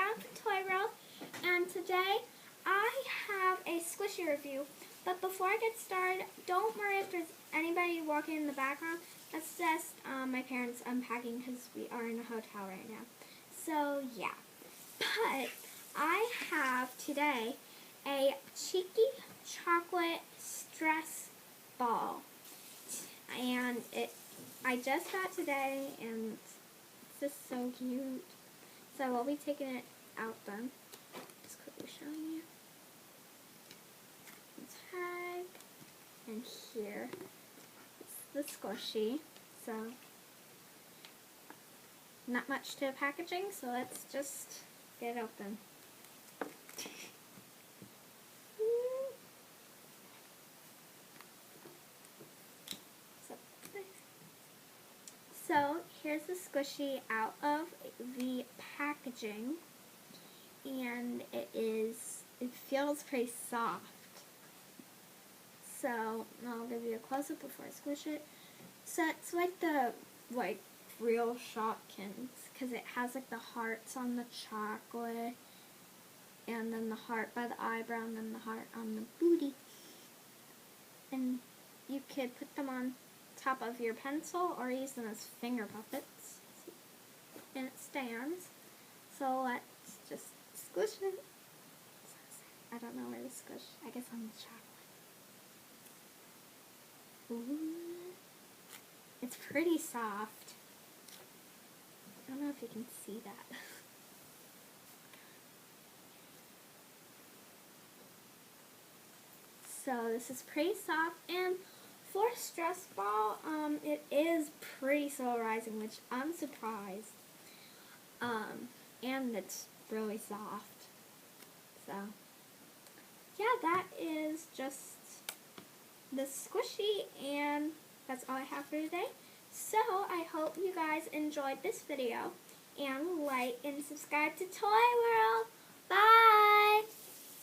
Sarah from Toy World, and today I have a squishy review. But before I get started, don't worry if there's anybody walking in the background. That's just my parents unpacking because we are in a hotel right now. So yeah, but I have today a cheeky chocolate stress ball, and I just got today, and it's just so cute. So we'll be taking it out then. Just quickly showing you. Tag, and here it's the squishy. So not much to the packaging, so let's just get it open. So here's the squishy out of the packaging, and it feels pretty soft. So I'll give you a close up before I squish it. So it's like the real Shopkins, because it has like the hearts on the chocolate, and then the heart by the eyebrow, and then the heart on the booty. And you could put them on top of your pencil or use them as finger puppets. And it stands. So let's just squish it. I don't know where to squish. I guess on the chocolate. Ooh. It's pretty soft. I don't know if you can see that. So this is pretty soft, and for a stress ball, it is pretty solarizing, which I'm surprised. And it's really soft. So yeah, that is just the squishy, and that's all I have for today. So I hope you guys enjoyed this video, and like and subscribe to Toy World. Bye!